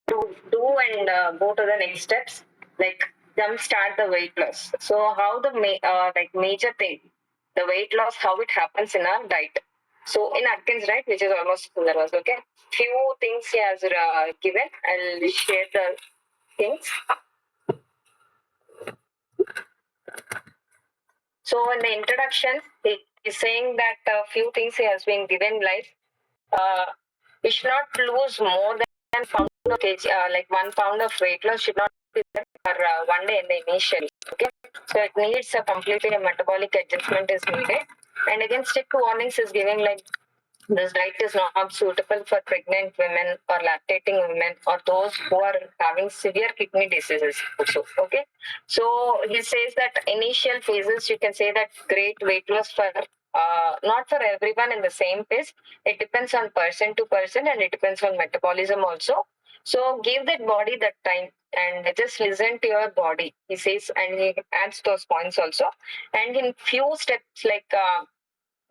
to do and go to the next steps, like jumpstart the weight loss. So how the major thing, the weight loss, how it happens in our diet. So in Atkins diet, which is almost similar, okay. Few things he has given. I'll share the things. So in the introduction, he is saying that a few things he has been given, like we should not lose more than pound of kg, like 1 pound of weight loss should not be there for one day in the initially. Okay, so it needs a completely a metabolic adjustment is needed. And again, strict warnings is giving like this diet is not suitable for pregnant women or lactating women or those who are having severe kidney diseases also. Okay. So he says that initial phases, you can say that great weight loss for not for everyone in the same pace. It depends on person to person and it depends on metabolism also. So give that body that time and just listen to your body. He says, and he adds those points also. And in few steps like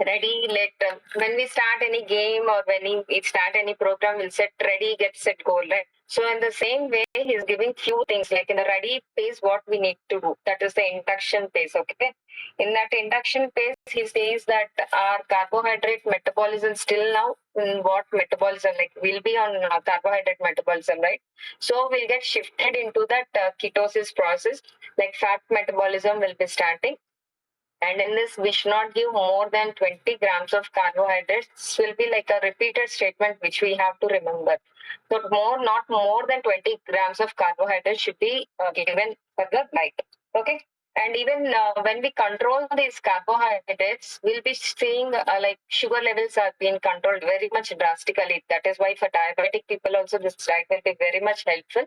ready, let when we start any game or when we start any program, we'll set ready, get set, go, right? So in the same way, he's giving few things like in the ready phase, what we need to do. That is the induction phase, okay? In that induction phase, he says that our carbohydrate metabolism still now in what metabolism, like we'll be on carbohydrate metabolism, right? So we'll get shifted into that ketosis process, like fat metabolism will be starting, and in this, we should not give more than 20 grams of carbohydrates. This will be like a repeated statement which we have to remember. So not more than 20 grams of carbohydrates should be given for the diet. Okay. And even when we control these carbohydrates, we'll be seeing like sugar levels are being controlled very much drastically. That is why for diabetic people also this diet will be very much helpful.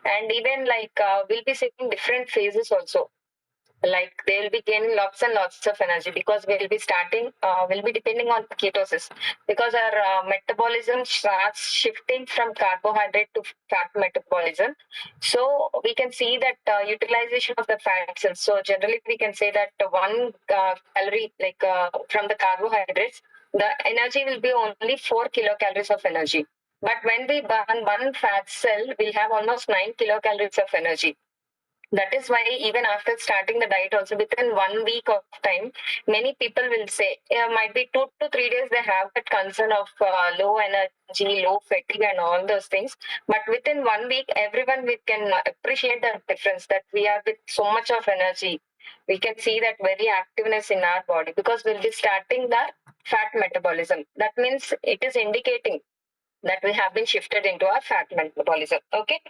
And even like we'll be seeing different phases also, like they'll be gaining lots and lots of energy because we'll be depending on ketosis because our metabolism starts shifting from carbohydrate to fat metabolism. So we can see that utilization of the fat cells. So generally we can say that one calorie like from the carbohydrates, the energy will be only 4 kilocalories of energy. But when we burn one fat cell, we'll have almost 9 kilocalories of energy. That is why even after starting the diet also within 1 week of time, many people will say might be 2 to 3 days they have that concern of low energy, low fatigue and all those things. But within 1 week, everyone we can appreciate the difference that we are with so much of energy. We can see that very activeness in our body because we'll be starting the fat metabolism. That means it is indicating that we have been shifted into our fat metabolism. Okay.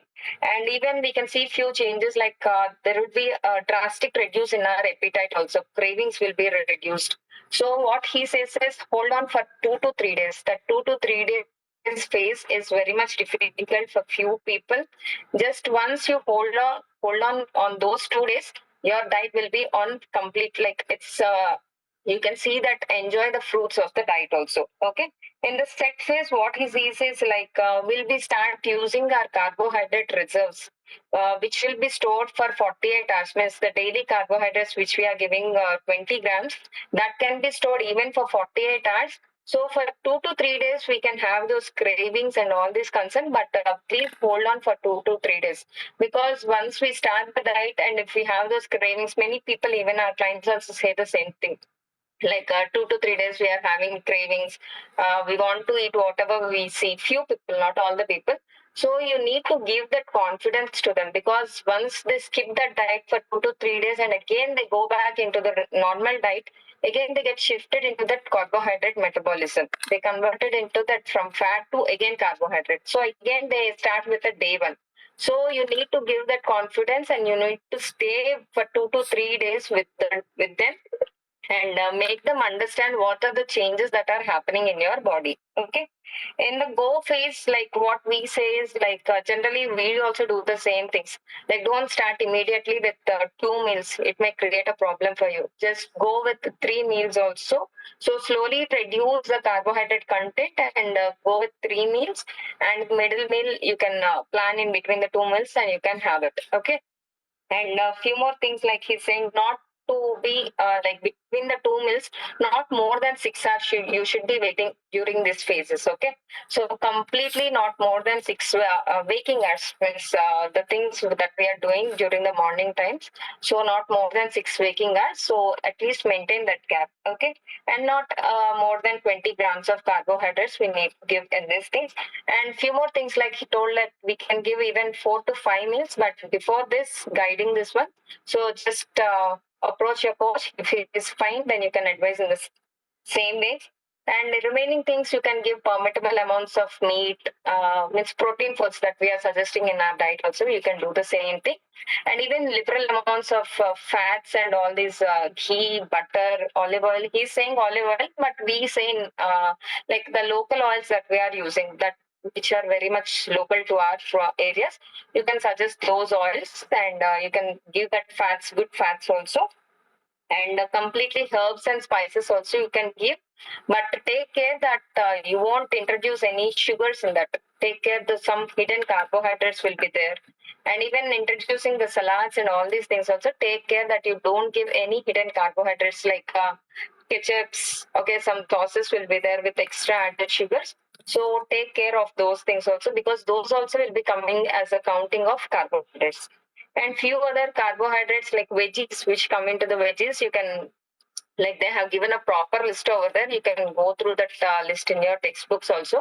And even we can see few changes like there would be a drastic reduce in our appetite also. Cravings will be reduced. So what he says is hold on for 2 to 3 days. That 2 to 3 days phase is very much difficult for few people. Just once you hold on those 2 days, your diet will be on complete, like it's you can see that enjoy the fruits of the diet also. Okay. In the set phase, what he says is like will we start using our carbohydrate reserves, which will be stored for 48 hours. Means the daily carbohydrates which we are giving 20 grams, that can be stored even for 48 hours. So for 2 to 3 days, we can have those cravings and all this concern, but please hold on for 2 to 3 days because once we start the diet and if we have those cravings, many people, even our clients also say the same thing, like 2 to 3 days we are having cravings, we want to eat whatever we see. Few people, not all the people. So you need to give that confidence to them because once they skip that diet for 2 to 3 days and again they go back into the normal diet, again they get shifted into that carbohydrate metabolism. They converted into that from fat to again carbohydrate. So again they start with a day one. So you need to give that confidence and you need to stay for 2 to 3 days with them and make them understand what are the changes that are happening in your body. Okay. In the go phase, like what we say is like generally we also do the same things. Like don't start immediately with 2 meals. It may create a problem for you. Just go with 3 meals also. So slowly reduce the carbohydrate content and go with 3 meals. And middle meal you can plan in between the 2 meals and you can have it. Okay. And a few more things like he's saying, not to be like between the two meals, not more than 6 hours you should be waiting during these phases. Okay, so completely not more than six waking hours means the things that we are doing during the morning times. So not more than six waking hours. So at least maintain that gap. Okay, and not more than 20 grams of carbohydrates we need to give in these things. And few more things like he told that we can give even 4 to 5 meals, but before this guiding this one, so just approach your coach. If it is fine, then you can advise in the same way. And the remaining things you can give permittable amounts of meat, means protein foods that we are suggesting in our diet. Also, you can do the same thing, and even liberal amounts of fats and all these ghee, butter, olive oil. He's saying olive oil, but we say like the local oils that we are using that which are very much local to our areas. You can suggest those oils, and you can give that fats, good fats also, and completely herbs and spices also you can give, but take care that you won't introduce any sugars in that. Take care that some hidden carbohydrates will be there, and even introducing the salads and all these things also, take care that you don't give any hidden carbohydrates like ketchups. Okay, some sauces will be there with extra added sugars, so take care of those things also, because those also will be coming as a counting of carbohydrates. And few other carbohydrates like veggies which come into the veggies, you can, like they have given a proper list over there, you can go through that list in your textbooks also.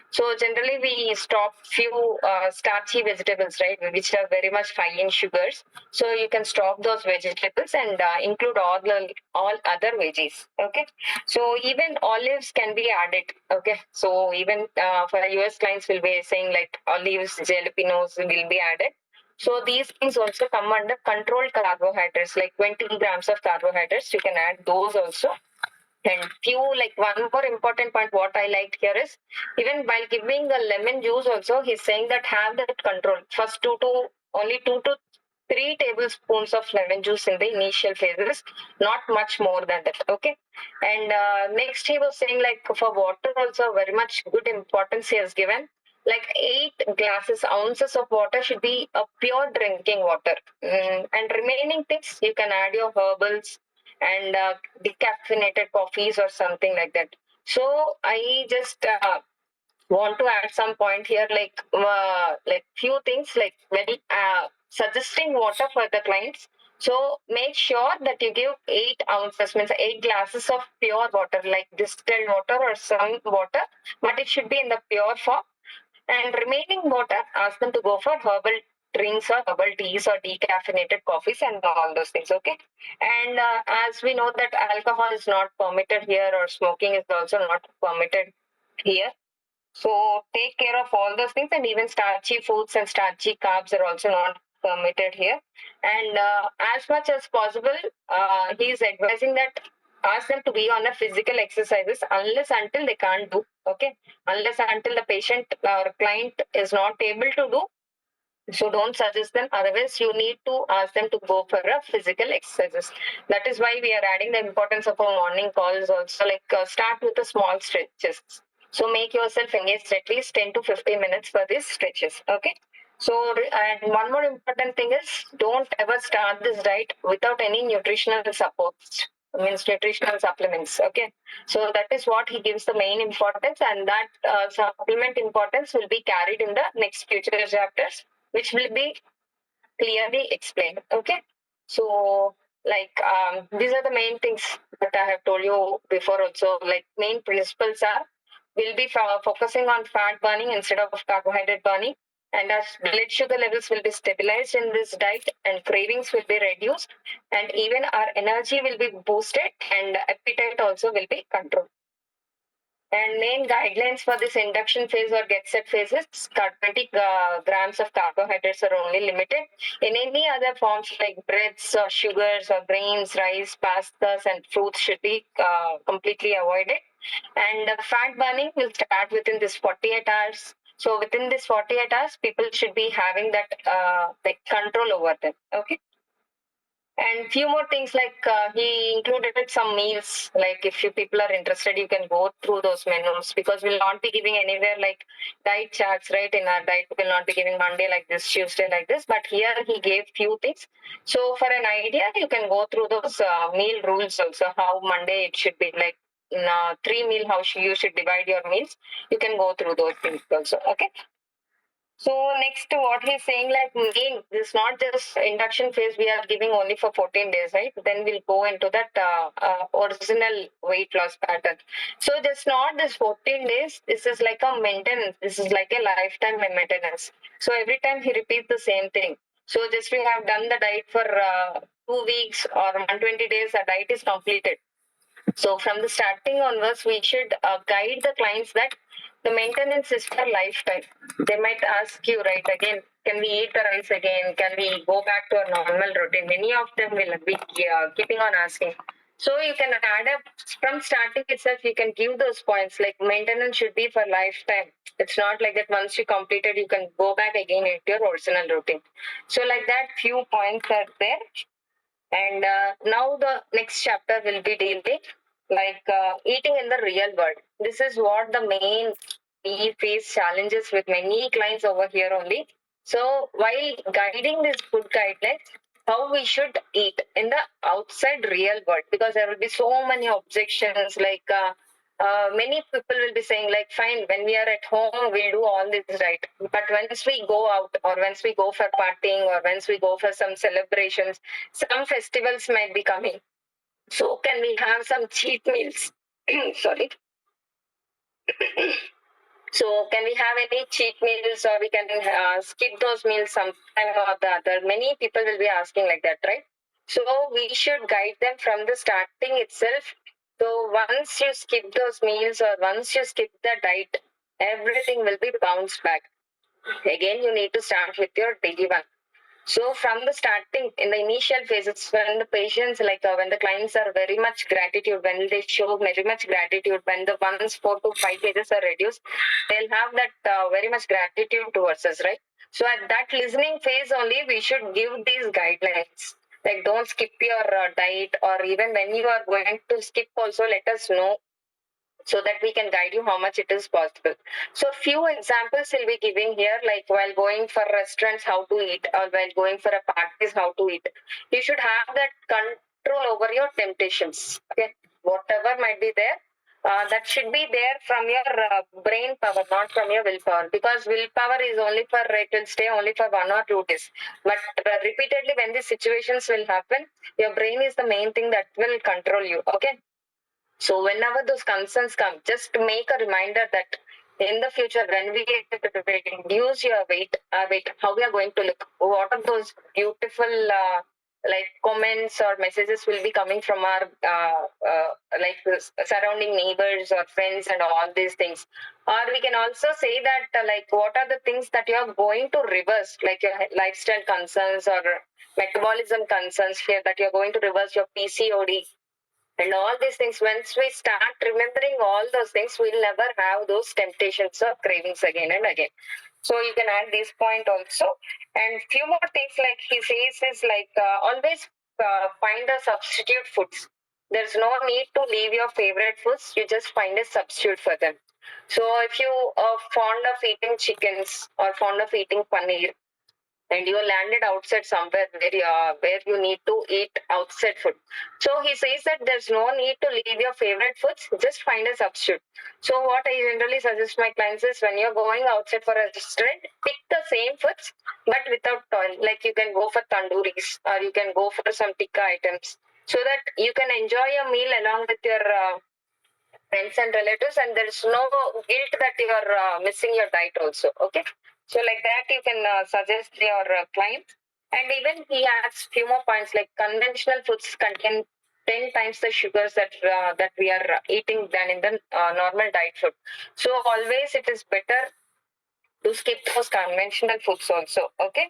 So generally we stop few starchy vegetables, right, which are very much high in sugars. So you can stop those vegetables and include all other veggies. Okay, so even olives can be added. Okay, so even for US clients will be saying like olives, jalapenos will be added. So these things also come under controlled carbohydrates, like 20 grams of carbohydrates. You can add those also. And few, like one more important point, what I liked here is even while giving the lemon juice also, he's saying that have that control. First only 2 to 3 tablespoons of lemon juice in the initial phases, not much more than that. Okay. And next he was saying like for water also very much good importance he has given, like 8 ounces of water should be a pure drinking water. And remaining things you can add your herbals and decaffeinated coffees or something like that. So I just want to add some point here, like few things like very suggesting water for the clients. So make sure that you give 8 ounces, means 8 glasses of pure water, like distilled water or some water, but it should be in the pure form. And remaining water, ask them to go for herbal drinks or herbal teas or decaffeinated coffees and all those things. Okay. And as we know that alcohol is not permitted here, or smoking is also not permitted here. So take care of all those things, and even starchy foods and starchy carbs are also not permitted here. And as much as possible, he is advising that ask them to be on a physical exercises unless until they can't do. Okay, unless until the patient or client is not able to do. So don't suggest them. Otherwise, you need to ask them to go for a physical exercises. That is why we are adding the importance of our morning calls also. Like start with the small stretches. So make yourself engaged at least 10 to 15 minutes for these stretches. Okay. So and one more important thing is don't ever start this diet without any nutritional supports. Means nutritional supplements. Okay. So that is what he gives the main importance, and that supplement importance will be carried in the next future chapters, which will be clearly explained. Okay. So like these are the main things that I have told you before also. Like main principles are will be focusing on fat burning instead of carbohydrate burning, and as blood sugar levels will be stabilized in this diet, and cravings will be reduced, and even our energy will be boosted, and appetite also will be controlled. And main guidelines for this induction phase or get set phases, 20 grams of carbohydrates are only limited. In any other forms like breads or sugars or grains, rice, pastas, and fruits should be completely avoided. And fat burning will start within this 48 hours. So within this 48 hours, people should be having that like control over them. Okay. And few more things like he included some meals. Like if you people are interested, you can go through those menus because we'll not be giving anywhere like diet charts, right? In our diet, we'll not be giving Monday like this, Tuesday like this. But here he gave few things. So for an idea, you can go through those meal rules also. How Monday it should be like in 3 meal, how you should divide your meals. You can go through those things also. Okay. So next to what he's saying, like main, this is not just induction phase we are giving only for 14 days, right? Then we'll go into that original weight loss pattern. So just not this 14 days, this is like a maintenance. This is like a lifetime maintenance. So every time he repeats the same thing. So just we have done the diet for 2 weeks or 120 days, the diet is completed. So from the starting onwards, we should guide the clients that the maintenance is for lifetime. They might ask you, right, again, can we eat the rice again? Can we go back to our normal routine? Many of them will be keeping on asking. So you can add up from starting itself, you can give those points like maintenance should be for lifetime. It's not like that once you complete it, you can go back again into your original routine. So like that, few points are there. And now the next chapter will be dealing like eating in the real world. This is what the main we face challenges with many clients over here only. So while guiding these food guidelines, how we should eat in the outside real world, because there will be so many objections like many people will be saying like fine, when we are at home we'll do all this right, but once we go out or once we go for partying or once we go for some celebrations, some festivals might be coming, so can we have some cheat meals? Sorry. So can we have any cheat meals or we can skip those meals sometime or the other? Many people will be asking like that, right? So we should guide them from the starting itself. So once you skip those meals or once you skip the diet, everything will be bounced back. Again, you need to start with your daily one. So from the starting, in the initial phases, when the patients, like when the clients are very much gratitude, when they show very much gratitude, when the ones 4 to 5 kgs are reduced, they'll have that very much gratitude towards us, right? So at that listening phase only, we should give these guidelines. Like don't skip your diet, or even when you are going to skip also, let us know so that we can guide you how much it is possible. So few examples we'll be giving here, like while going for restaurants, how to eat, or while going for a parties, how to eat. You should have that control over your temptations. Okay, whatever might be there, that should be there from your brain power, not from your willpower. Because willpower is only for, it will stay only for 1 or 2 days. But repeatedly, when these situations will happen, your brain is the main thing that will control you. Okay. So whenever those concerns come, just make a reminder that in the future, when we reduce your weight, how we are going to look, what are those beautiful like comments or messages will be coming from our like surrounding neighbors or friends and all these things. Or we can also say that like what are the things that you are going to reverse, like your lifestyle concerns or metabolism concerns here, that you're going to reverse your PCOD and all these things. Once we start remembering all those things, we'll never have those temptations or cravings again and again. So you can add this point also. And few more things like he says is like always find a substitute foods. There's no need to leave your favorite foods. You just find a substitute for them. So if you are fond of eating chickens or fond of eating paneer, and you landed outside somewhere where you need to eat outside food. So he says that there's no need to leave your favorite foods, just find a substitute. So what I generally suggest my clients is when you're going outside for a restaurant, pick the same foods but without oil. Like you can go for tandooris or you can go for some tikka items so that you can enjoy your meal along with your friends and relatives, and there's no guilt that you are missing your diet also. Okay, so like that you can suggest your clients. And even he has few more points like conventional foods contain 10 times the sugars that we are eating than in the normal diet food. So always it is better to skip those conventional foods also. Okay.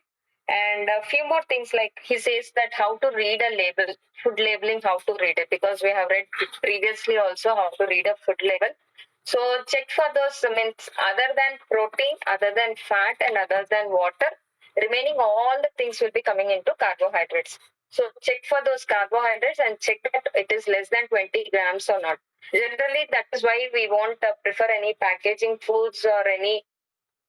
And a few more things like he says that how to read a label, food labeling, how to read it, because we have read previously also how to read a food label. So check for those means other than protein, other than fat, and other than water, remaining all the things will be coming into carbohydrates. So check for those carbohydrates and check that it is less than 20 grams or not. Generally, that is why we won't prefer any packaging foods or any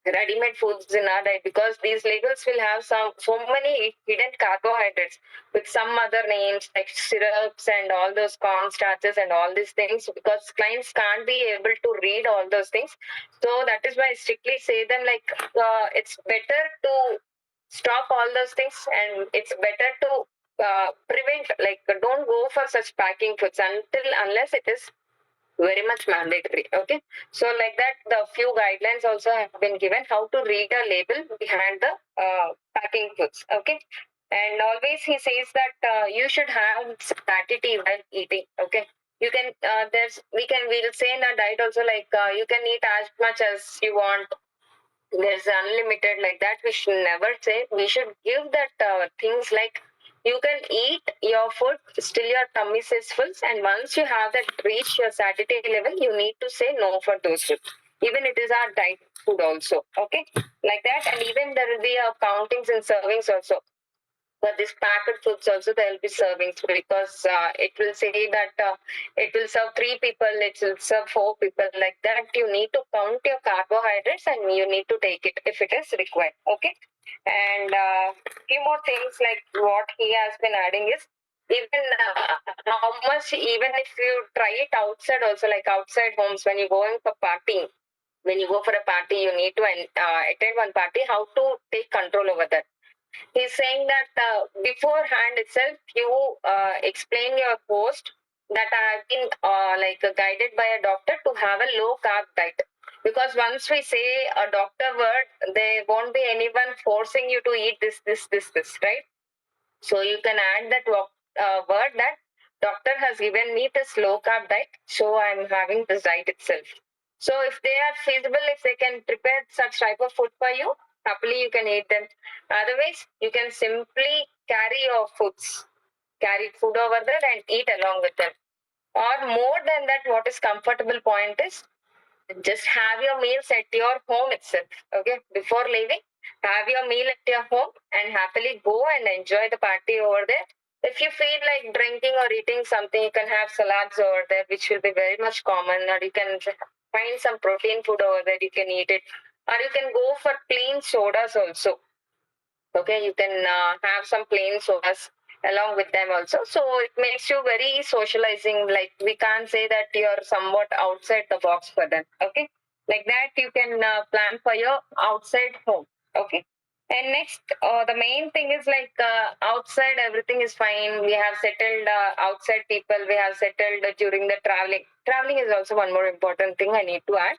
ready-made foods in our diet, because these labels will have so many hidden carbohydrates with some other names like syrups and all those corn starches and all these things, because clients can't be able to read all those things. So that is why I strictly say them like it's better to stop all those things, and it's better to prevent, like don't go for such packing foods unless it is very much mandatory. Okay, so like that the few guidelines also have been given how to read a label behind the packing foods. Okay, and always he says that you should have satiety while eating. Okay, you can we'll say in our diet also, like you can eat as much as you want, there's unlimited, like that we should never say. We should give that things like you can eat your food still your tummy is full, and once you have that reach your satiety level, you need to say no for those food, even it is our diet food also. Okay, like that. And even there will be countings and servings also. But this packet foods also there will be servings, because it will say that it will serve 3 people, it will serve 4 people, like that. You need to count your carbohydrates and you need to take it if it is required. Okay, and few more things like what he has been adding is even how much, even if you try it outside also, like outside homes when you going for partying, when you go for a party, you need to attend one party, how to take control over that. He's saying that beforehand itself, you explain your post that I have been guided by a doctor to have a low carb diet. Because once we say a doctor word, there won't be anyone forcing you to eat this, right? So you can add that word that doctor has given me this low carb diet, so I'm having this diet itself. So if they are feasible, if they can prepare such type of food for you, happily you can eat them. Otherwise, you can simply carry your foods, carry food over there and eat along with them. Or more than that, what is comfortable point is just have your meals at your home itself. Okay, before leaving, have your meal at your home and happily go and enjoy the party over there. If you feel like drinking or eating something, you can have salads over there, which will be very much common, or you can find some protein food over there, you can eat it, or you can go for plain sodas also. Okay, you can have some plain sodas along with them also. So it makes you very socializing. Like we can't say that you're somewhat outside the box for them. Okay, like that you can plan for your outside home. Okay. And next, the main thing is like outside everything is fine. We have settled outside people. We have settled during the traveling. Traveling is also one more important thing I need to add.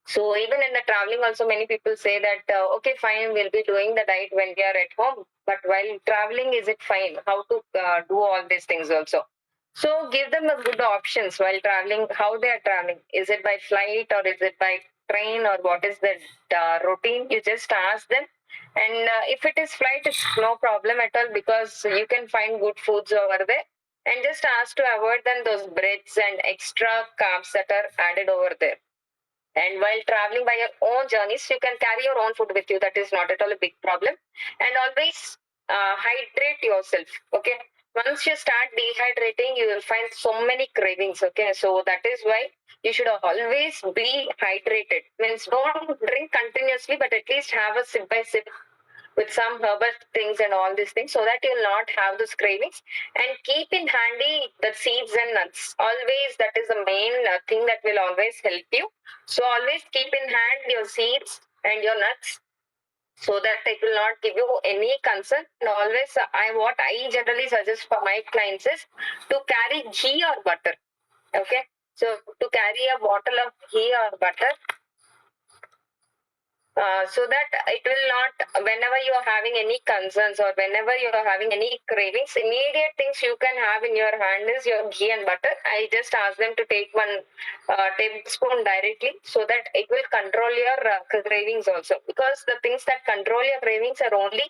So even in the traveling also, many people say that, okay, fine, we'll be doing the diet when we are at home. But while traveling, is it fine? How to do all these things also? So give them a good options while traveling, how they are traveling. Is it by flight or is it by train, or what is the routine? You just ask them. And if it is flight, it's no problem at all, because you can find good foods over there. And just ask to avoid them those breads and extra carbs that are added over there. And while traveling by your own journeys, you can carry your own food with you. That is not at all a big problem. And always hydrate yourself. Okay. Once you start dehydrating, you will find so many cravings. Okay. So that is why you should always be hydrated. Means don't drink continuously, but at least have a sip by sip with some herbal things and all these things, so that you'll not have those cravings. And keep in handy the seeds and nuts. Always, that is the main thing that will always help you. So always keep in hand your seeds and your nuts, so that it will not give you any concern. And always, what I generally suggest for my clients is to carry ghee or butter. Okay, so to carry a bottle of ghee or butter, so that it will not, whenever you are having any concerns or whenever you are having any cravings, immediate things you can have in your hand is your ghee and butter. I just ask them to take one tablespoon directly, so that it will control your cravings also, because the things that control your cravings are only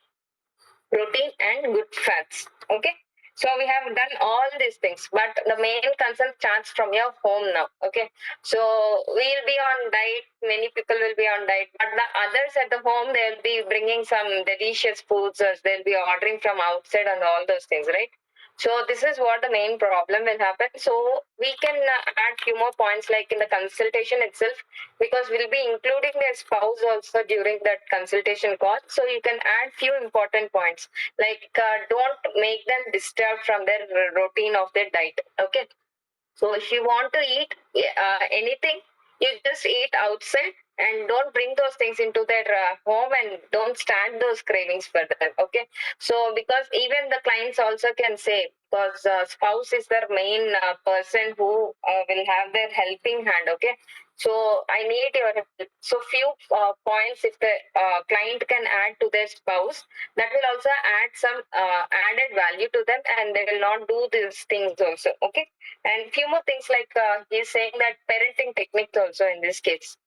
protein and good fats. Okay, So we have done all these things, but the main concern starts from your home now. Okay, so we'll be on diet. Many people will be on diet, but the others at the home, they'll be bringing some delicious foods, or they'll be ordering from outside and all those things, right? So this is what the main problem will happen. So we can add few more points like in the consultation itself, because we'll be including their spouse also during that consultation call. So you can add few important points like don't make them disturb from their routine of their diet. Okay, so if you want to eat anything, you just eat outside and don't bring those things into their home, and don't stand those cravings for them. Okay, so because even the clients also can say, because spouse is their main person who will have their helping hand. Okay, so I need your help. So few points if the client can add to their spouse, that will also add some added value to them, and they will not do these things also. Okay, and few more things like he's saying that parenting techniques also in this case.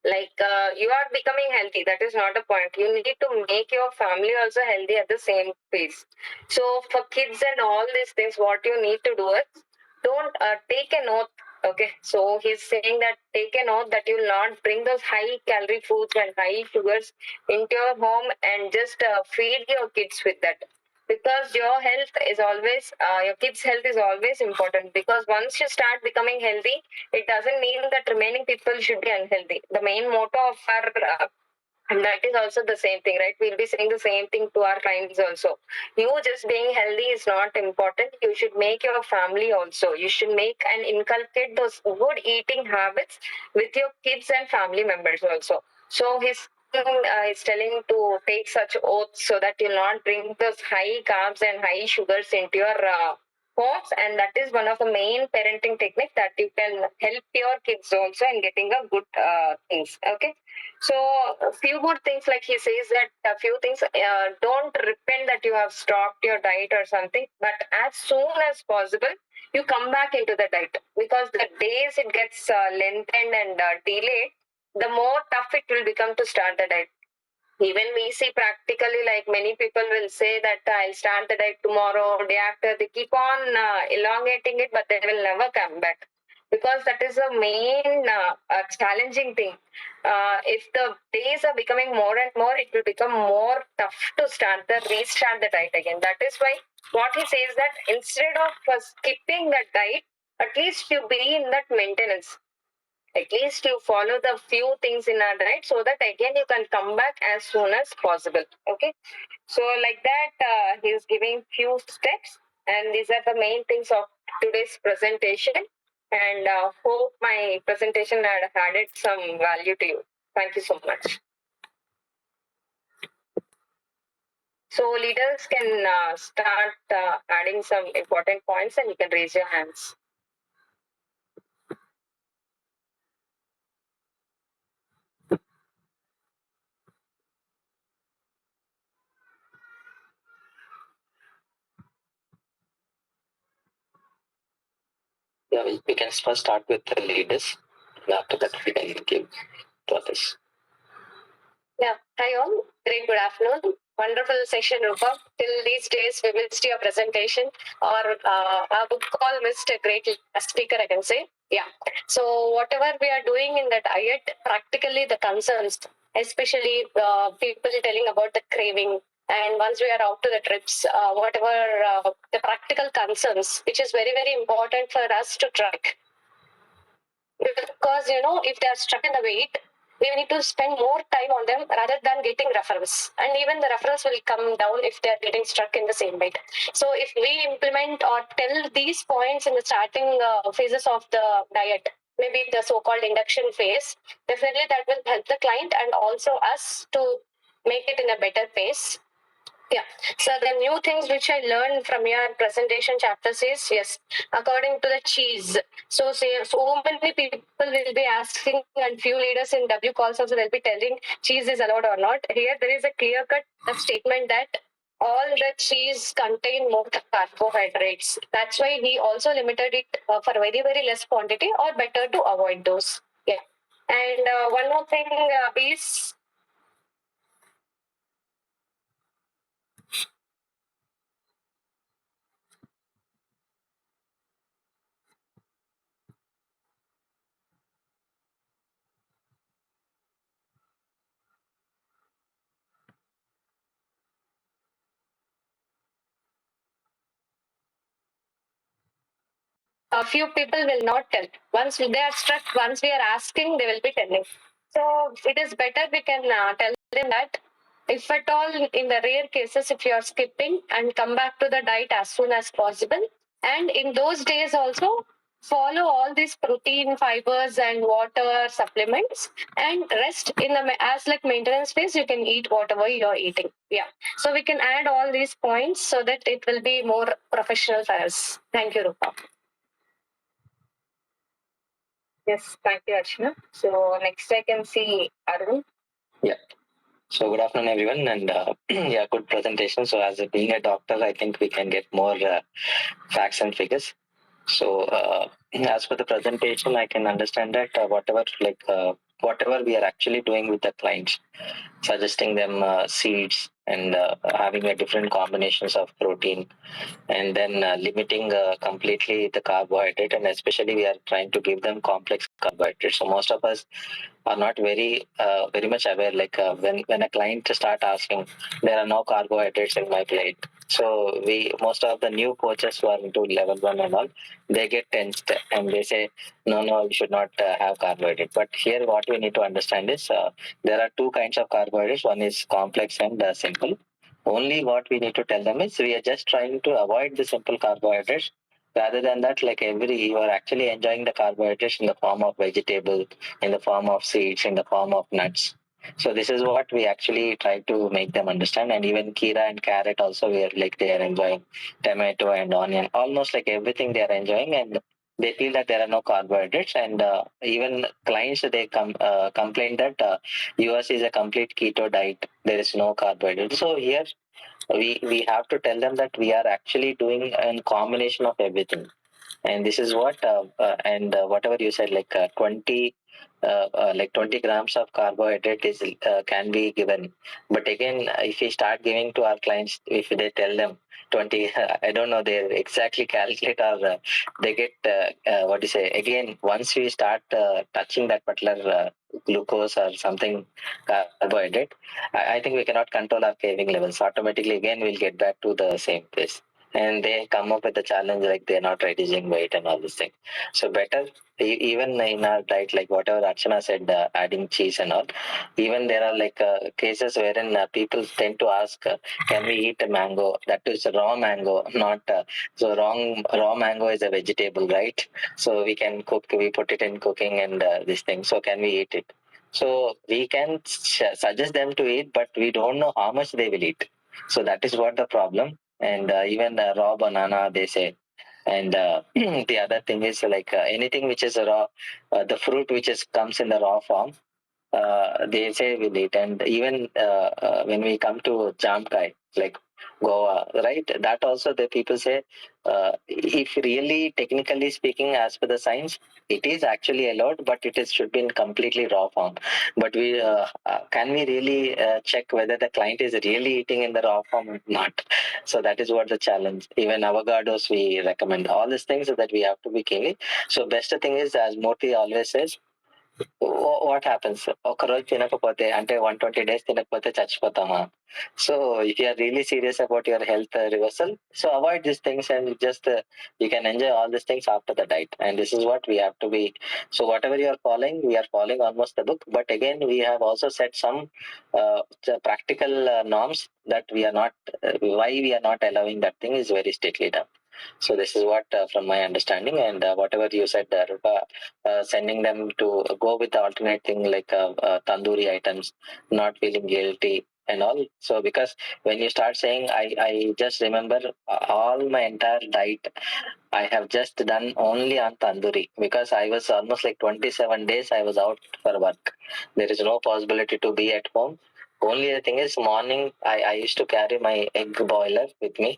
Like you are becoming healthy, that is not a point. You need to make your family also healthy at the same pace. So for kids and all these things, what you need to do is don't take an oath. Okay, so he's saying that take an oath that you will not bring those high calorie foods and high sugars into your home, and just feed your kids with that, because your health is always your kids health is always important. Because once you start becoming healthy, it doesn't mean that remaining people should be unhealthy. The main motto of our and that is also the same thing, right? We'll be saying the same thing to our clients also. You just being healthy is not important. You should make your family also. You should make and inculcate those good eating habits with your kids and family members also. So he's telling to take such oaths so that you'll not bring those high carbs and high sugars into your homes, and that is one of the main parenting techniques that you can help your kids also in getting a good things. Okay, so a few more things, like he says that a few things, don't repent that you have stopped your diet or something, but as soon as possible, you come back into the diet, because the days it gets lengthened and delayed, the more tough it will become to start the diet. Even we see practically, like many people will say that I'll start the diet tomorrow, day after. They keep on elongating it, but they will never come back, because that is the main challenging thing. If the days are becoming more and more, it will become more tough to restart the diet again. That is why what he says that instead of skipping the diet, at least you be in that maintenance. At least you follow the few things in our diet, so that again you can come back as soon as possible. Okay, so like that he's giving few steps, and these are the main things of today's presentation, and hope my presentation had added some value to you. Thank you so much. So leaders can start adding some important points, and you can raise your hands. Yeah, we can first start with the leaders, and after that we can give to others. Yeah, hi all. Great good afternoon. Wonderful session, Rupa. Till these days, we missed your presentation, or our book call missed a great speaker, I can say. Yeah. So whatever we are doing in the diet, practically the concerns, especially people telling about the craving, and once we are out to the trips, whatever the practical concerns, which is very, very important for us to track. Because, if they are stuck in the weight, we need to spend more time on them rather than getting referrals. And even the referrals will come down if they are getting stuck in the same weight. So if we implement or tell these points in the starting phases of the diet, maybe the so-called induction phase, definitely that will help the client and also us to make it in a better pace. Yeah. So the new things which I learned from your presentation chapters is, yes, according to the cheese. So so many people will be asking, and few leaders in W calls also they'll be telling cheese is allowed or not. Here there is a clear cut statement that all the cheese contain more carbohydrates. That's why he also limited it for very, very less quantity, or better to avoid those. Yeah. And one more thing is, A few people will not tell. Once they are struck, once we are asking, they will be telling. So it is better we can tell them that if at all in the rare cases, if you are skipping and come back to the diet as soon as possible, and in those days also follow all these protein, fibers, and water supplements, and rest in the as like maintenance phase, you can eat whatever you are eating. Yeah. So we can add all these points so that it will be more professional for us. Thank you, Rupa. Yes, thank you, Archana. So next I can see Arun. Yeah. So good afternoon, everyone, and yeah, good presentation. So as being a doctor, I think we can get more facts and figures. So as for the presentation, I can understand that whatever we are actually doing with the clients, suggesting them seeds and having a different combinations of protein, and then limiting completely the carbohydrate, and especially we are trying to give them complex carbohydrates. So most of us are not very much aware. Like when a client start asking, there are no carbohydrates in my plate. So we most of the new coaches who are into level 1 and all, they get tensed and they say, no, you should not have carbohydrate. But here what we need to understand is there are two kinds of carbohydrates. One is complex and simple. Only what we need to tell them is we are just trying to avoid the simple carbohydrates. Rather than that, like you are actually enjoying the carbohydrates in the form of vegetable, in the form of seeds, in the form of nuts. So this is what we actually try to make them understand. And even Kira and carrot also, we are like they are enjoying tomato and onion, almost like everything they are enjoying, and they feel that there are no carbohydrates. And even clients they complain that US is a complete keto diet. There is no carbohydrate. So here we have to tell them that we are actually doing a combination of everything, and this is what and whatever you said, like 20 grams of carbohydrate is can be given. But again, if we start giving to our clients, if they tell them 20, I don't know, they exactly calculate, or they get what do you say, again once we start touching that particular glucose or something carbohydrate, I think we cannot control our craving levels. Automatically again we'll get back to the same place, and they come up with a challenge like they're not reducing weight and all this thing. So better even in our diet, like whatever Archana said, adding cheese and all. Even there are like cases wherein people tend to ask, can we eat a mango? That is raw mango, not so wrong. Raw mango is a vegetable, right? So we can cook. We put it in cooking and this thing. So can we eat it? So we can suggest them to eat, but we don't know how much they will eat. So that is what the problem. And even raw banana they say. And the other thing is like anything which is raw, the fruit which is comes in the raw form, they say we'll eat. And even when we come to jamkai, like Goa, right? That also the people say, if really technically speaking, as per the science, it is actually allowed, but it is should be in completely raw form. But we can we really check whether the client is really eating in the raw form or not? So that is what the challenge. Even avocados we recommend. All these things that we have to be careful. So best thing is, as Murthy always says, what happens ఒక రోజు తినకపోతే అంటే 120 days తినకపోతే చచ్చిపోతామా? So if you are really serious about your health reversal, so avoid these things and just you can enjoy all these things after the diet. And this is what we have to be. So whatever you are following, we are following almost the book. But again, we have also set some practical norms that we are not. Why we are not allowing that thing is very strictly done. So this is what from my understanding, and whatever you said, Rupa, sending them to go with the alternate thing like tandoori items, not feeling guilty and all. So because when you start saying, I just remember all my entire diet I have just done only on tandoori, because I was almost like 27 days I was out for work. There is no possibility to be at home. Only the thing is morning I used to carry my egg boiler with me.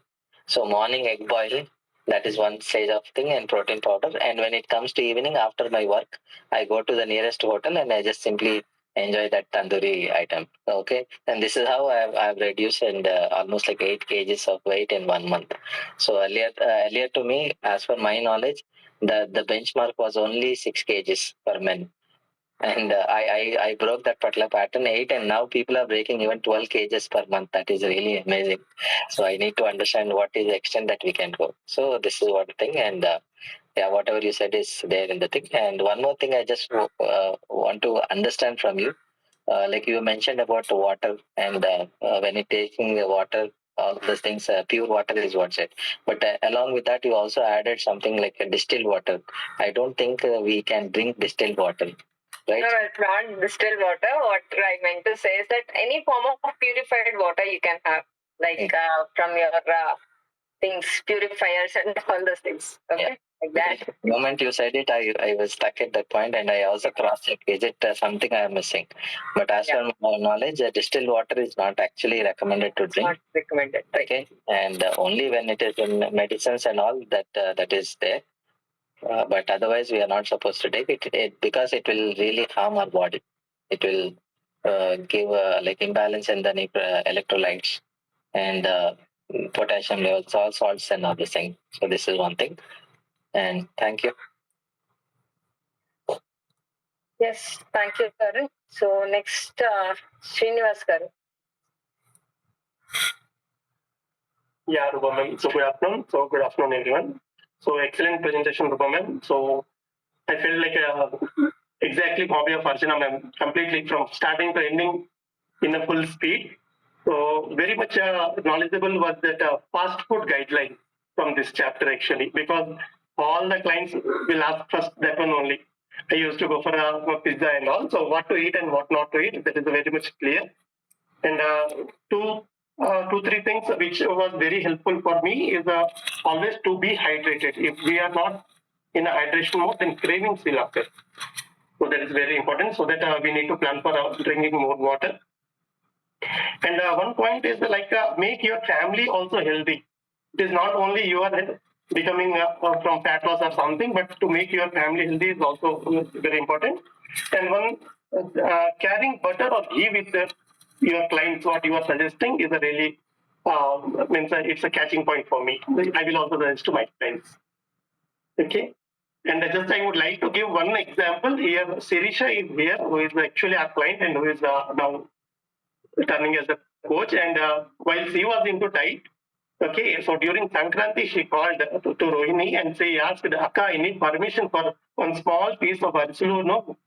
So morning egg boiling, that is one stage of thing, and protein powder. And when it comes to evening after my work, I go to the nearest hotel and I just simply enjoy that tandoori item. Okay, and this is how I've reduced and almost like 8 kgs of weight in 1 month. So earlier to me, as per my knowledge, the benchmark was only 6 kgs per men, and I broke that particular pattern 8, and now people are breaking even 12 kgs per month. That is really amazing. So I need to understand what is the extent that we can go. So this is what thing, and yeah, whatever you said is there in the thing. And one more thing I just want to understand from you, like you mentioned about the water, and when you taking the water, all those things, pure water is what's it. But along with that, you also added something like a distilled water. I don't think we can drink distilled water, right? No, it's not distilled water. What I meant to say is that any form of purified water you can have, like from your things, purifiers and all those things. Okay, Yeah. like that. The moment you said it, I was stuck at that point, and I also cross-checked, is it something I am missing? But as per my knowledge, distilled water is not actually recommended to drink. Not recommended. Right. Okay, and only when it is in medicines and all that that is there. But otherwise, we are not supposed to take it because it will really harm our body. It will give like imbalance in the electrolytes and potassium levels, all salts and other things. So this is one thing. And thank you. Yes, thank you, Karan. So next, Srinivas Karan. Yeah, Rupa ma'am. So good afternoon. Good afternoon, everyone. So excellent presentation, Rupa ma'am. So I felt like exactly copy of Archana ma'am, completely from starting to ending in a full speed. So very much knowledgeable was that fast food guideline from this chapter actually, because all the clients will ask first that one only. I used to go for a pizza and all. So what to eat and what not to eat, that is very much clear. And two, three things which was very helpful for me is always to be hydrated. If we are not in a hydration mode, then cravings will occur. So that is very important. So that we need to plan for drinking more water. And one point is like make your family also healthy. It is not only you are becoming from fat loss or something, but to make your family healthy is also very important. And one carrying butter or ghee with your clients, what you are suggesting is a really means it's a catching point for me. I will also suggest to my clients. Okay. And just I would like to give one example here. Sirisha is here, who is actually our client and who is now turning as a coach. And while she was into diet, okay, so during Sankranti, she called to Rohini and she asked, Akka, I need permission for one small piece of Archulu, no?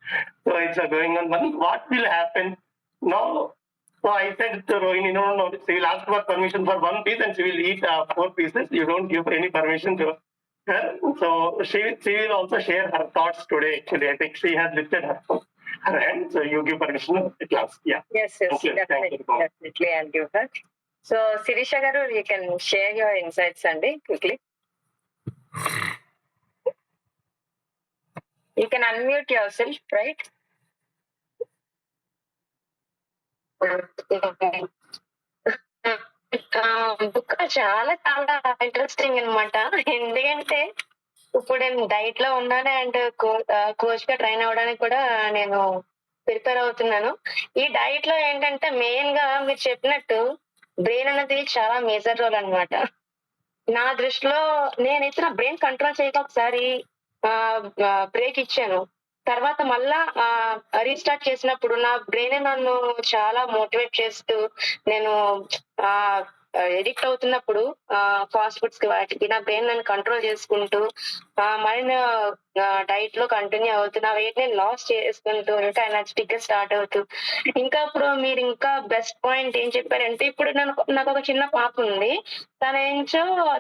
So it's going on. What will happen? No. So I said to Rohini, no, she will ask for permission for one piece and she will eat 4 pieces. You don't give any permission to her. So she will also share her thoughts today. Actually, I think she has lifted her hand. So you give permission at last. Yeah. Yes, definitely, I'll give her. So Sirisha Garu, you can share your insights, Sandy, quickly. You can unmute yourself, right? Book చాలా చాలా interesting అనమాట. ఎందుకంటే ఇప్పుడు నేను diet లో ఉన్నాను and coach గా train అవ్వడానికి కూడా నేను ప్రిపేర్ అవుతున్నాను. ఈ డైట్ లో ఏంటంటే మెయిన్ గా మీరు చెప్పినట్టు బ్రెయిన్ అనేది చాలా మేజర్ రోల్ అన్నమాట. నా దృష్టిలో నేనైతే నా బ్రెయిన్ కంట్రోల్ చేయక ఒకసారి బ్రేక్ ఇచ్చాను. తర్వాత మళ్ళా రీస్టార్ట్ చేసినప్పుడు నా బ్రెయిన్ నన్ను చాలా మోటివేట్ చేస్తూ నేను ఎడిక్ట్ అవుతున్నప్పుడు ఫాస్ట్ ఫుడ్స్ కి వాటికి నా బ్రెయిన్ నన్ను కంట్రోల్ చేసుకుంటూ మళ్ళీ డైట్ లో కంటిన్యూ అవుతూ నా వెయిట్ నేను లాస్ చేసుకుంటూ ఇంకా ఎనర్జెటిక్ గా స్టార్ట్ అవుతూ ఇంకా ఇప్పుడు మీరు ఇంకా బెస్ట్ పాయింట్ ఏం చెప్పారంటే ఇప్పుడు నాకు ఒక చిన్న పాప ఉంది.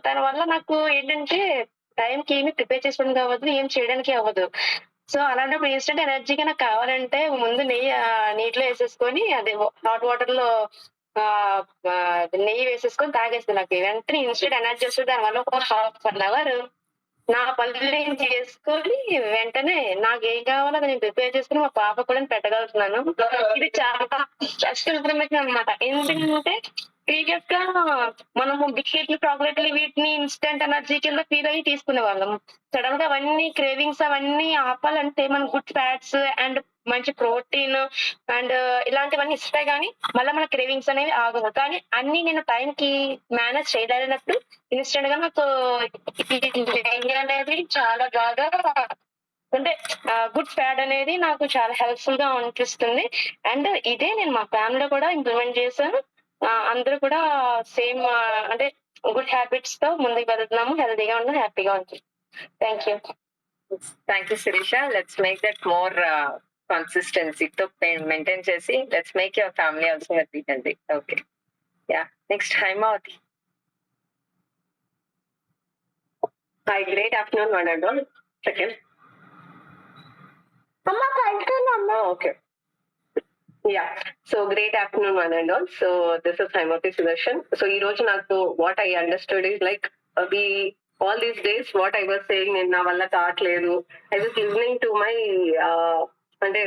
తన వల్ల నాకు ఏంటంటే టైంకి ఏమి ప్రిపేర్ చేసుకోవడానికి అవ్వదు, ఏం చేయడానికి అవ్వదు. సో అలాంటప్పుడు ఇన్స్టెంట్ ఎనర్జీగా నాకు కావాలంటే ముందు నీటిలో వేసేసుకొని అదే హాట్ వాటర్ లో నెయ్యి వేసేసుకొని తాగేస్తాను. నాకు వెంటనే ఇన్స్టెంట్ ఎనర్జీ వస్తుంది. దానివల్ల ఒక ½ అవర్ నా పనులు నేను చేసుకొని వెంటనే నాకు ఏం కావాలో అది నేను ప్రిపేర్ చేసుకుని మా పాప కూడా పెట్టగలుగుతున్నాను. ఇది చాలా బెస్ట్ ఇన్ఫర్మేషన్ అనమాట. ఎందుకంటే ప్రీవియస్ గా మనము బిస్కెట్లు, చాక్లెట్లు వీటిని ఇన్స్టెంట్ ఎనర్జీ కింద ఫీల్ అయ్యి తీసుకునే వాళ్ళం. సడన్ గా అవన్నీ క్రేవింగ్స్ అవన్నీ ఆపాలంటే మనం గుడ్ ఫ్యాట్స్ అండ్ మంచి ప్రోటీన్ అండ్ ఇలాంటివన్నీ ఇస్తాయి కానీ మళ్ళీ మన క్రేవింగ్స్ అనేవి ఆగవు. కానీ అన్ని నేను టైం కి మేనేజ్ చేయలేనప్పుడు ఇన్స్టెంట్ గా నాకు అనేది చాలా బాగా అంటే గుడ్ ఫ్యాట్ అనేది నాకు చాలా హెల్ప్ఫుల్ గా అనిపిస్తుంది. అండ్ ఇదే నేను మా ఫ్యామిలీలో కూడా ఇంప్లిమెంట్ చేశాను. అందరూ కూడా సేమ్ అంటే గుడ్ హ్యాబిట్స్ తో ముందుకు వెళ్తున్నాము, హెల్తీగా ఉన్నాం, హ్యాపీగా ఉంటుంది. Thank you. Thank you, Sirisha. Let's make that more consistency to maintain Jesse. Let's make your family also happy. Okay. Yeah. Next time out. Hi, great afternoon, one and all. Second. Okay. Yeah. So great afternoon, one and all. So this is Haimati Sudarshan. So ఈ రోజు నాకు what I understood is like we all these days what I was saying నేను నా వల్ల కావట్లేదు. I was listening to my అంటే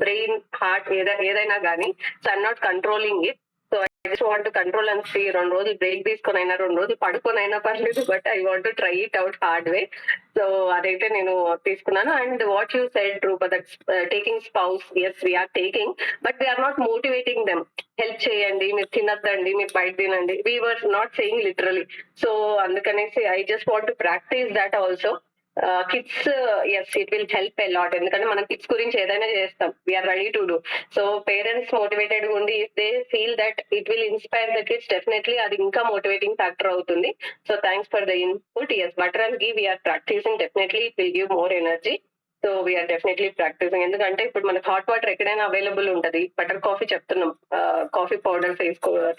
brain heart ఏదైనా కానీ so I'm not controlling it. So I just want to control and see 2 రోజులు break తీసుకొని అయినా 2 రోజులు పడుకొని అయినా పర్లేదు but I want to try it out hard way. So అదైతే నేను తీసుకున్నాను. And what you said Roopa that taking spouse, yes we're taking but we're not motivating them. Help చేయండి, మీరు తినద్దండి, మీరు బయట తినండి. We were not saying literally. So అందుకనేసి I just want to practice that also. Kids yes it will help a lot. ఎందుకంటే మనం kids గురించి ఏదైనా చేస్తాం, we're ready to do. So parents motivated ఉండి if they feel that it will inspire the kids, definitely అది ఇంకా motivating factor అవుతుంది. So thanks for the input. Yes butter and ghee we're practising, definitely it will give more energy. So we're definitely practising. ఎందుకంటే ఇప్పుడు మనకు hot water ఎక్కడైనా available ఉంటది. Butter coffee చెప్తున్నాం, coffee powder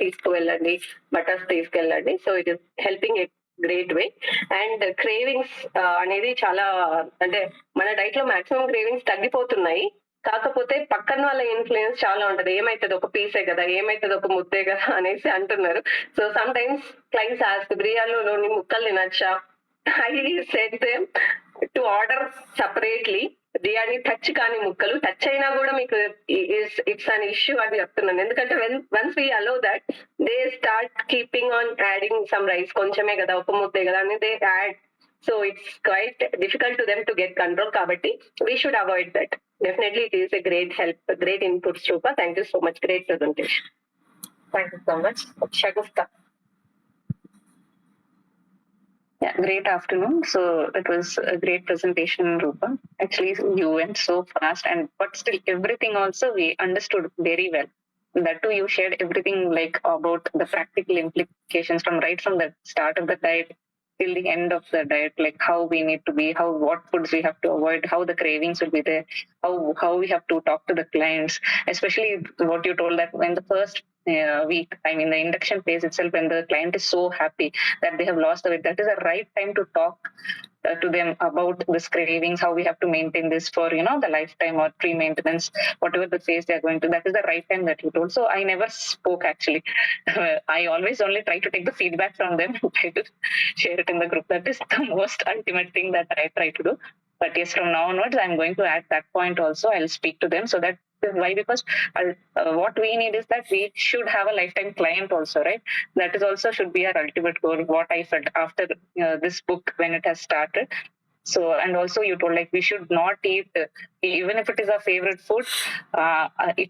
తీసుకువెళ్ళండి, బటర్స్ తీసుకెళ్ళండి. So it is helping it great way. And cravings అనేది చాలా అంటే మన డైట్ లో మాక్సిమం క్రేవింగ్స్ తగ్గిపోతున్నాయి. కాకపోతే పక్కన వాళ్ళ ఇన్ఫ్లుయెన్స్ చాలా ఉంటది. ఏమైతుంది ఒక పీసే కదా, ఏమైతుంది ఒక ముద్దే కదా అనేసి అంటున్నారు. So sometimes clients ask బిర్యానీలోని ముక్కలు తినచ్చా. I said them to order separately biryani touch కాని ముక్కలు. టచ్ అయినా కూడా మీకు ఇట్స్ అన్ ఇష్యూ అని చెప్తున్నాను. ఎందుకంటే once we allow that they start keeping on adding some rice. కొంచెమే కదా, ఒక ముద్దే కదా అని they add. So it's quite difficult to them to get control. కాబట్టి we should avoid that. Definitely it is a great help, great inputs, Rupa. Thank you so much. Great presentation. Thank you so much. Shagufta. Yeah, great afternoon. So it was a great presentation, Rupa. Actually, you went so fast, but still everything also we understood very well. That too, you shared everything like about the practical implications from the start of the diet till the end of the diet, like how we need to be, what foods we have to avoid, how the cravings will be there, how we have to talk to the clients, especially what you told that when the first week, I mean the induction phase itself, when the client is so happy that they have lost the weight, that is the right time to talk to them about this cravings, how we have to maintain this for the lifetime or pre-maintenance, whatever the phase they are going to. That is the right time that you told. So I never spoke actually. I always only try to take the feedback from them and try to share it in the group. That is the most ultimate thing that I try to do. But yes, from now onwards, I'm going to add that point also. I'll speak to them so that why? Because what we need is that we should have a lifetime client also, right? That is also should be our ultimate goal. What I felt after this book when it has started. So, and also you told like we should not eat, even if it is our favorite food,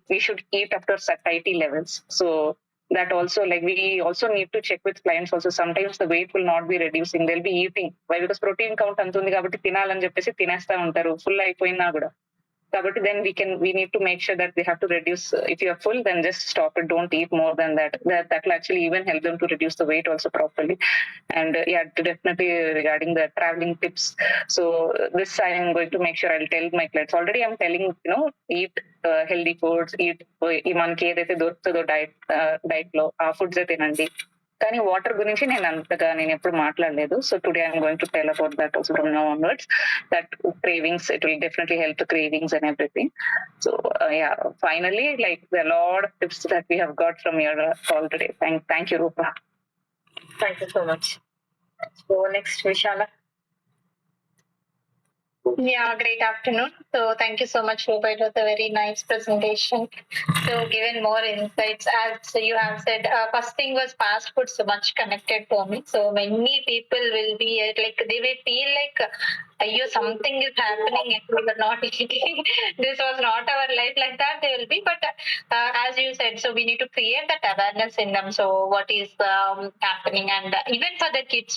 we should eat after satiety levels. So that also, like we also need to check with clients also. Sometimes the weight will not be reducing, they'll be eating. Why? Because protein count antundi kabatti tinalani cheppesi tinesta untaru full అయిపోయినా కూడా. కాబట్టి then we need to make sure that they have to reduce. If you are full, then just stop it. Don't eat more than that. That will actually even help them to reduce the weight also properly. And yeah, definitely regarding the traveling tips. So this I am going to make sure I'll tell my clients. Already I'm telling, eat healthy foods, eat మనకి ఏదైతే దొరుకుతుందో diet లో ఆ foods తినండి. కానీ water గురించి నేను అంతగా ఎప్పుడు మాట్లాడలేదు. So today I'm going to tell about that also from now onwards. That cravings, it will definitely help the cravings and everything. So yeah, finally like the lot of tips that we have got from your call today. Thank you, Rupa. Thank you so much. So next, Vishala. Yeah, great afternoon. So thank you so much, Rupa. It was a very nice presentation. So given more insights, as you have said, first thing was fast food so much connected to me. So many people will be like, they will feel like, something is happening and we were not eating. This was not our life, like that they will be. But as you said, so we need to create that awareness in them. So what is happening, and even for the kids,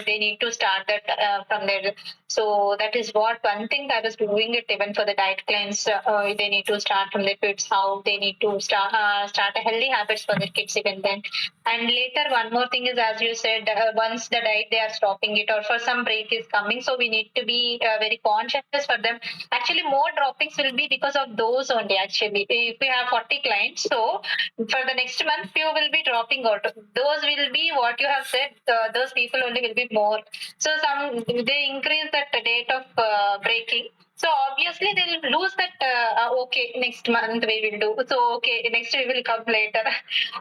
they need to start that from there. So that is what one thing I was doing it even even for the diet cleanse, they need to start from their kids, how they need to start a healthy habits for their kids even then. And later, one more thing is, as you said, once the diet they are stopping it or for some break is coming, so we need to be very conscious for them. Actually, more droppings will be because of those only. Actually, if we have 40 clients, so for the next month, few will be dropping out. Those will be what you have said. Those people only will be more. So some they increase that date of breaking. So obviously they'll lose that. Okay, next month we will do. So okay, next we will come later.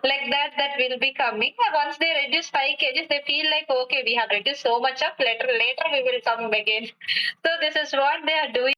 Like that, that will be coming. Once they reduce 5 kgs, they feel like okay, we have reduced so much of. Later we will come again. So this is what they are doing.